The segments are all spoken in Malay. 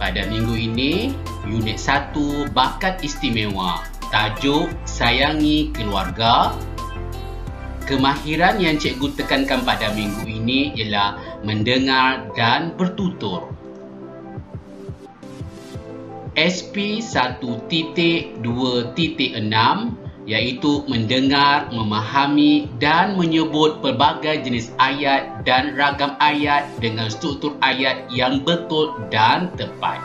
Pada minggu ini, unit 1 Bakat Istimewa. Tajuk Sayangi Keluarga. Kemahiran yang cikgu tekankan pada minggu ini ialah mendengar dan bertutur. SP 1.2.6 iaitu mendengar, memahami dan menyebut pelbagai jenis ayat dan ragam ayat dengan struktur ayat yang betul dan tepat.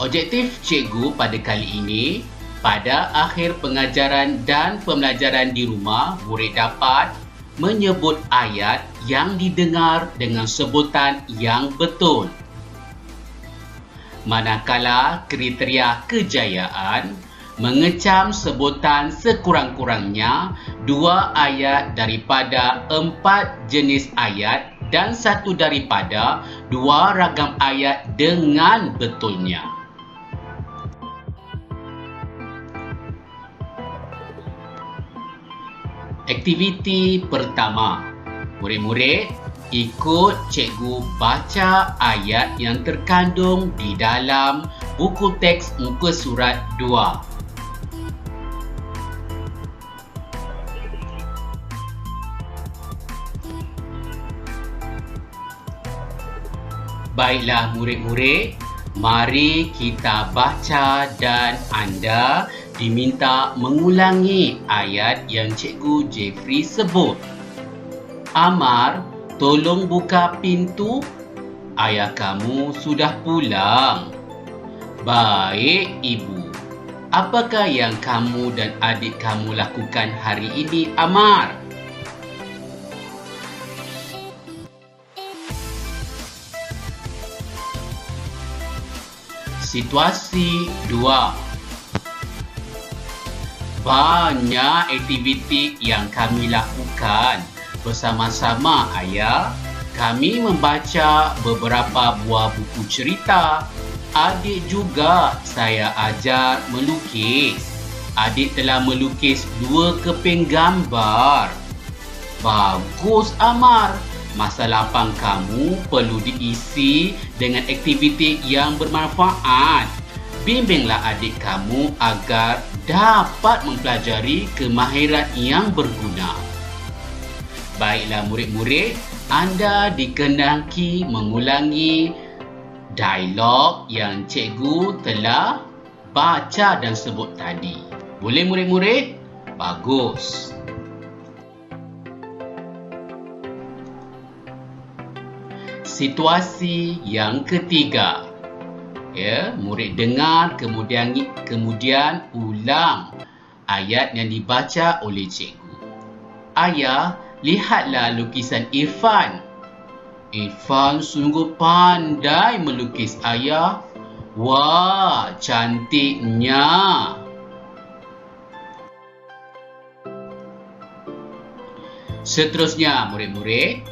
Objektif cikgu pada kali ini, pada akhir pengajaran dan pembelajaran di rumah, murid dapat menyebut ayat yang didengar dengan sebutan yang betul. Manakala kriteria kejayaan mengecam sebutan sekurang-kurangnya 2 ayat daripada 4 jenis ayat dan 1 daripada 2 ragam ayat dengan betulnya. Aktiviti pertama, murid-murid ikut cikgu baca ayat yang terkandung di dalam buku teks muka surat 2. Baiklah murid-murid, mari kita baca dan anda diminta mengulangi ayat yang cikgu Jeffrey sebut. Amar, tolong buka pintu. Ayah kamu sudah pulang. Baik, Ibu. Apakah yang kamu dan adik kamu lakukan hari ini, Amar? Situasi 2. Banyak aktiviti yang kami lakukan. Bersama-sama ayah, kami membaca beberapa buah buku cerita. Adik juga saya ajar melukis. Adik telah melukis 2 keping gambar. Bagus, Amar. Masa lapang kamu perlu diisi dengan aktiviti yang bermanfaat. Bimbinglah adik kamu agar dapat mempelajari kemahiran yang berguna. Baiklah murid-murid, anda dikehendaki mengulangi dialog yang cikgu telah baca dan sebut tadi. Boleh murid-murid? Bagus. Situasi yang ketiga. Murid dengar kemudian ulang ayat yang dibaca oleh cikgu. Ayah, lihatlah lukisan Irfan. Irfan sungguh pandai melukis, ayah. Wah, cantiknya. Seterusnya, murid-murid,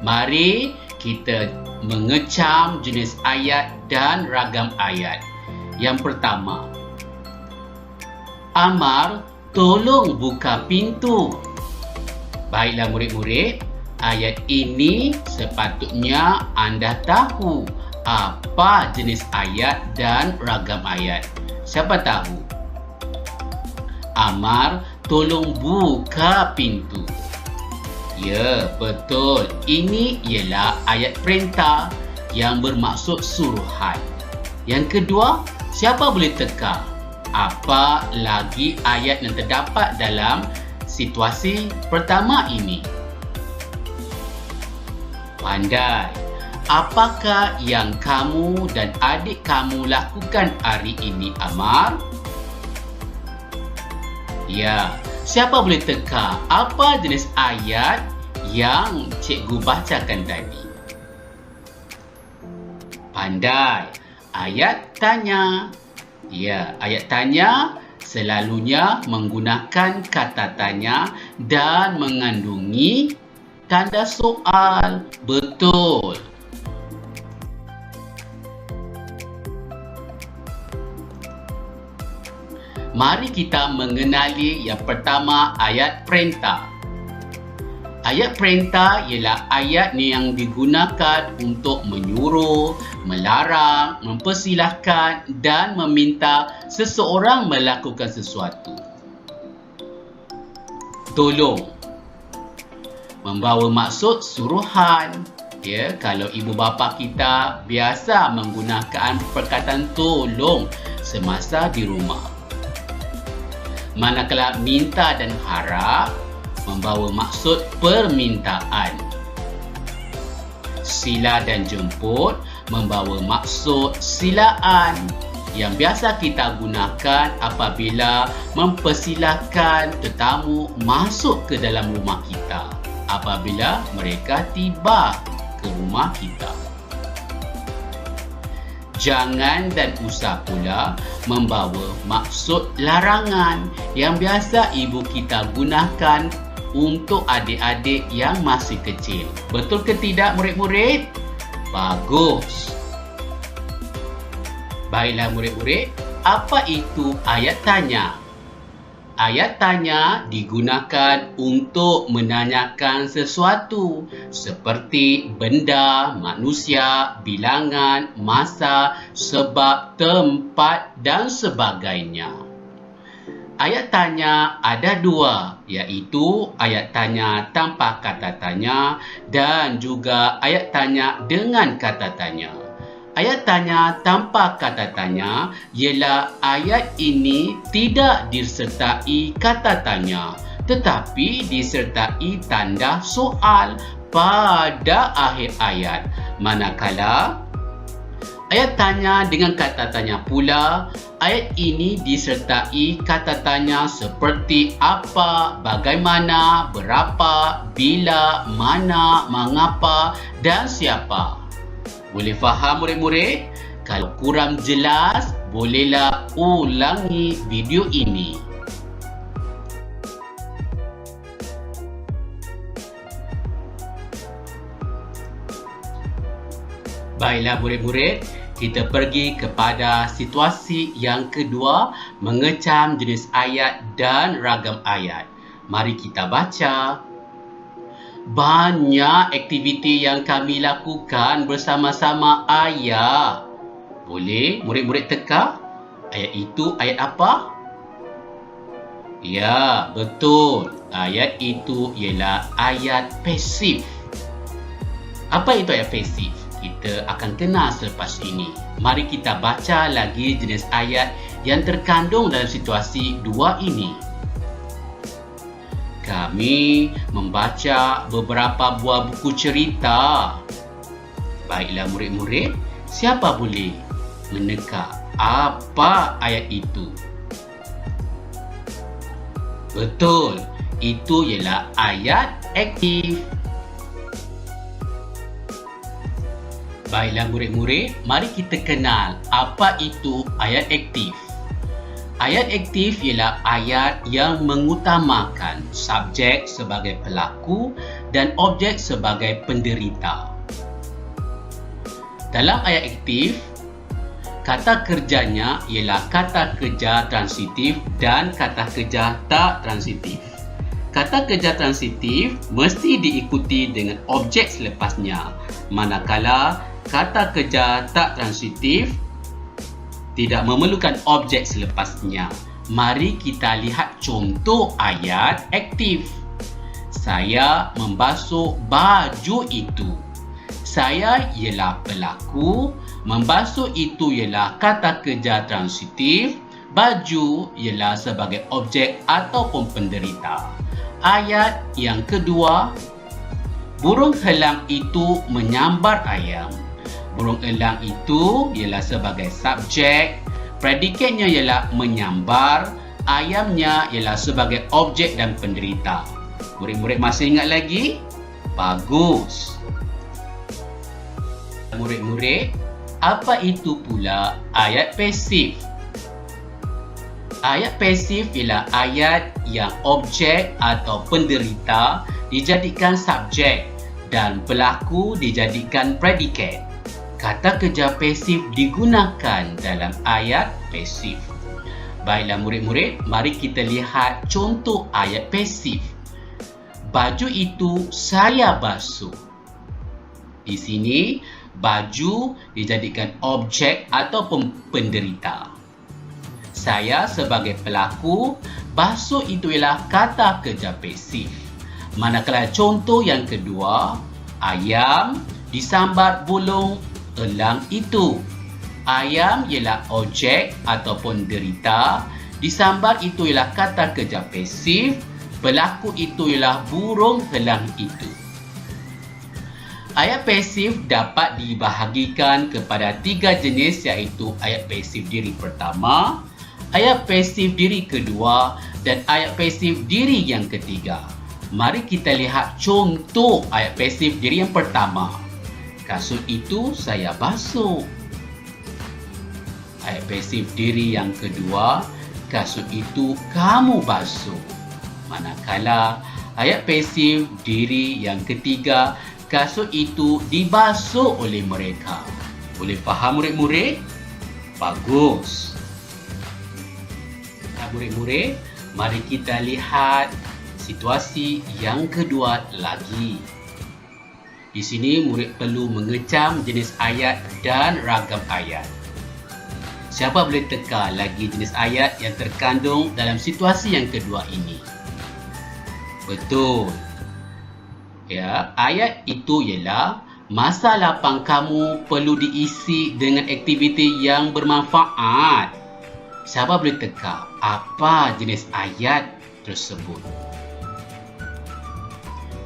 mari kita mengecam jenis ayat dan ragam ayat. Yang pertama, Amar, tolong buka pintu. Baiklah murid-murid, ayat ini sepatutnya anda tahu apa jenis ayat dan ragam ayat. Siapa tahu? Amar, tolong buka pintu. Ya, betul. Ini ialah ayat perintah yang bermaksud suruhan. Yang kedua, siapa boleh teka apa lagi ayat yang terdapat dalam situasi pertama ini? Pandai. Apakah yang kamu dan adik kamu lakukan hari ini, Amar? Ya. Siapa boleh teka apa jenis ayat yang cikgu bacakan tadi? Pandai. Ayat tanya. Ya, ayat tanya selalunya menggunakan kata tanya dan mengandungi tanda soal. Betul. Mari kita mengenali yang pertama, ayat perintah. Ayat perintah ialah ayat yang digunakan untuk menyuruh, melarang, mempersilahkan dan meminta seseorang melakukan sesuatu. Tolong membawa maksud suruhan. Ya, kalau ibu bapa kita biasa menggunakan perkataan tolong semasa di rumah. Manakala minta dan harap membawa maksud permintaan. Sila dan jemput membawa maksud silaan yang biasa kita gunakan apabila mempersilahkan tetamu masuk ke dalam rumah kita apabila mereka tiba ke rumah kita. Jangan dan usah pula membawa maksud larangan yang biasa ibu kita gunakan untuk adik-adik yang masih kecil. Betul ke tidak murid-murid? Bagus. Baiklah murid-murid, apa itu ayat tanya? Ayat tanya digunakan untuk menanyakan sesuatu seperti benda, manusia, bilangan, masa, sebab, tempat dan sebagainya. Ayat tanya ada dua, iaitu ayat tanya tanpa kata tanya dan juga ayat tanya dengan kata tanya. Ayat tanya tanpa kata tanya ialah ayat ini tidak disertai kata tanya tetapi disertai tanda soal pada akhir ayat. Manakala ayat tanya dengan kata tanya pula, ayat ini disertai kata tanya seperti apa, bagaimana, berapa, bila, mana, mengapa dan siapa. Boleh faham murid-murid? Kalau kurang jelas, bolehlah ulangi video ini. Baiklah murid-murid, kita pergi kepada situasi yang kedua, mengecam jenis ayat dan ragam ayat. Mari kita baca. Banyak aktiviti yang kami lakukan bersama-sama ayah. Boleh murid-murid teka? Ayat itu ayat apa? Ya, betul. Ayat itu ialah ayat pasif. Apa itu ayat pasif? Kita akan kenal selepas ini. Mari kita baca lagi jenis ayat yang terkandung dalam situasi dua ini. Kami membaca beberapa buah buku cerita. Baiklah murid-murid, siapa boleh meneka apa ayat itu? Betul, itu ialah ayat aktif. Baiklah murid-murid, mari kita kenal apa itu ayat aktif. Ayat aktif ialah ayat yang mengutamakan subjek sebagai pelaku dan objek sebagai penderita. Dalam ayat aktif, kata kerjanya ialah kata kerja transitif dan kata kerja tak transitif. Kata kerja transitif mesti diikuti dengan objek selepasnya, manakala kata kerja tak transitif tidak memerlukan objek selepasnya. Mari kita lihat contoh ayat aktif. Saya membasuh baju itu. Saya ialah pelaku, membasuh itu ialah kata kerja transitif, baju ialah sebagai objek ataupun penderita. Ayat yang kedua, burung elang itu menyambar ayam. Burung elang itu ialah sebagai subjek, predikatnya ialah menyambar, ayamnya ialah sebagai objek dan penderita. Murid-murid masih ingat lagi? Bagus. Murid-murid, apa itu pula ayat pasif? Ayat pasif ialah ayat yang objek atau penderita dijadikan subjek dan pelaku dijadikan predikat. Kata kerja pasif digunakan dalam ayat pasif. Baiklah murid-murid, mari kita lihat contoh ayat pasif. baju itu saya basuh. Di sini, baju dijadikan objek ataupun penderita. Saya sebagai pelaku, basuh itu ialah kata kerja pasif. Manakala contoh yang kedua, ayam disambar bulung elang itu. Ayam ialah objek ataupun derita, disambar itu ialah kata kerja pasif, pelaku itu ialah burung elang itu. Ayat pasif dapat dibahagikan kepada 3 jenis, iaitu ayat pasif diri pertama, ayat pasif diri kedua dan ayat pasif diri yang ketiga. Mari kita lihat contoh ayat pasif diri yang pertama. Kasut itu saya basuh. Ayat pasif diri yang kedua, kasut itu kamu basuh. Manakala ayat pasif diri yang ketiga, kasut itu dibasuh oleh mereka. Boleh faham murid-murid? Bagus. Murid-murid, mari kita lihat situasi yang kedua lagi. Di sini murid perlu mengecam jenis ayat dan ragam ayat. Siapa boleh teka lagi jenis ayat yang terkandung dalam situasi yang kedua ini? Betul. Ya, ayat itu ialah masa lapang kamu perlu diisi dengan aktiviti yang bermanfaat. Siapa boleh teka apa jenis ayat tersebut?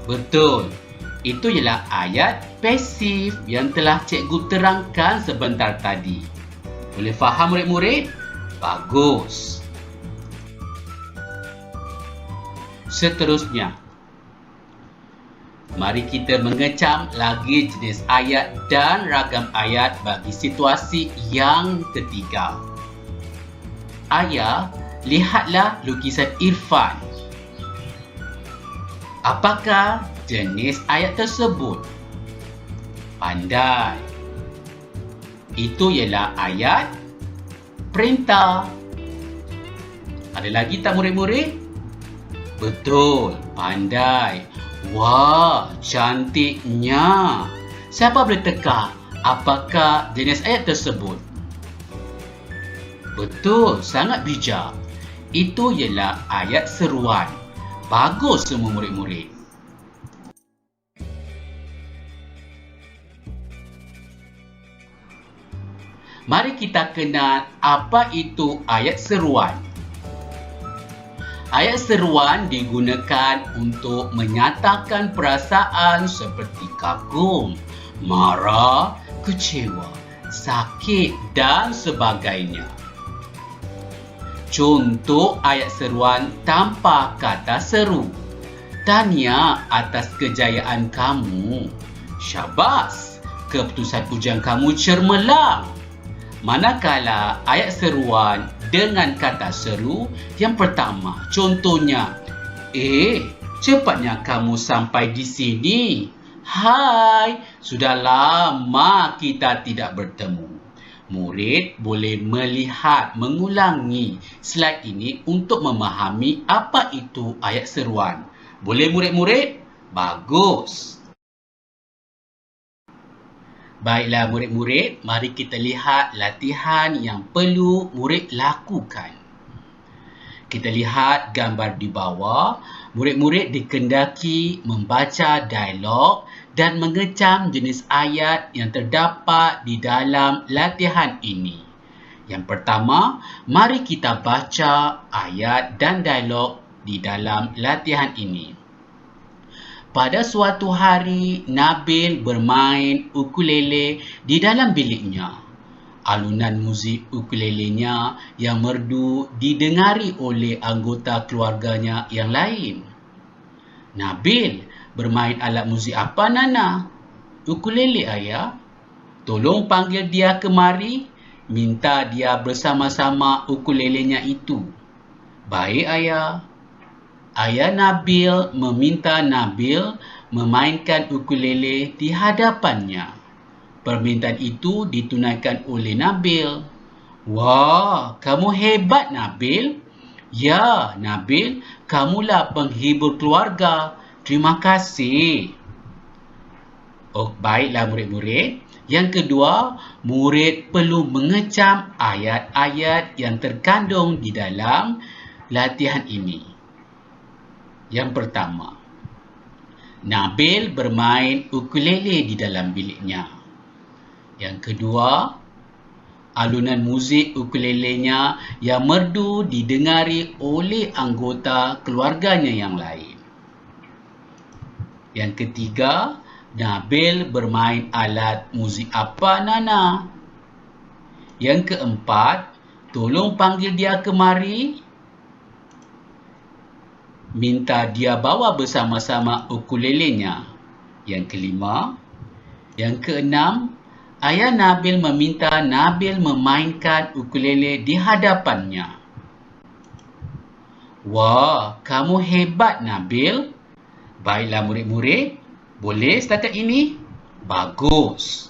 Betul. Itu ialah ayat pasif yang telah cikgu terangkan sebentar tadi. Boleh faham murid-murid? Bagus. Seterusnya, mari kita mengecam lagi jenis ayat dan ragam ayat bagi situasi yang ketiga. Ayah, lihatlah lukisan Irfan. Apakah jenis ayat tersebut? Pandai. Itu ialah ayat perintah. Ada lagi tak murid-murid? Betul, pandai. Wah, cantiknya. Siapa boleh teka apakah jenis ayat tersebut? Betul, sangat bijak. Itu ialah ayat seruan. Bagus semua murid-murid. Mari kita kenal apa itu ayat seruan. Ayat seruan digunakan untuk menyatakan perasaan seperti kagum, marah, kecewa, sakit dan sebagainya. Contoh ayat seruan tanpa kata seru. Tahniah atas kejayaan kamu. Syabas, keputusan ujian kamu cermelang. Manakala ayat seruan dengan kata seru, yang pertama, contohnya, cepatnya kamu sampai di sini. Hai, sudah lama kita tidak bertemu. Murid boleh melihat, mengulangi slide ini untuk memahami apa itu ayat seruan. Boleh murid-murid? Bagus. Baiklah murid-murid, mari kita lihat latihan yang perlu murid lakukan. Kita lihat gambar di bawah. Murid-murid dikendaki membaca dialog dan mengecam jenis ayat yang terdapat di dalam latihan ini. Yang pertama, mari kita baca ayat dan dialog di dalam latihan ini. Pada suatu hari, Nabil bermain ukulele di dalam biliknya. Alunan muzik ukulelenya yang merdu didengari oleh anggota keluarganya yang lain. Nabil, bermain alat muzik apa Nana? Ukulele ayah. Tolong panggil dia kemari, minta dia bersama-sama ukulelenya itu. Baik ayah. Ayah Nabil meminta Nabil memainkan ukulele di hadapannya. Permintaan itu ditunaikan oleh Nabil. Wah, kamu hebat Nabil. Ya, Nabil, kamulah penghibur keluarga. Terima kasih. Oh, baiklah murid-murid. Yang kedua, murid perlu mengecam ayat-ayat yang terkandung di dalam latihan ini. Yang pertama, Nabil bermain ukulele di dalam biliknya. Yang kedua, alunan muzik ukulelenya yang merdu didengari oleh anggota keluarganya yang lain. Yang ketiga, Nabil bermain alat muzik apa, Nana? Yang keempat, tolong panggil dia kemari. Minta dia bawa bersama-sama ukulelenya. Yang kelima. Yang keenam, ayah Nabil meminta Nabil memainkan ukulele di hadapannya. Wah, kamu hebat, Nabil. Baiklah murid-murid, boleh setakat ini? Bagus.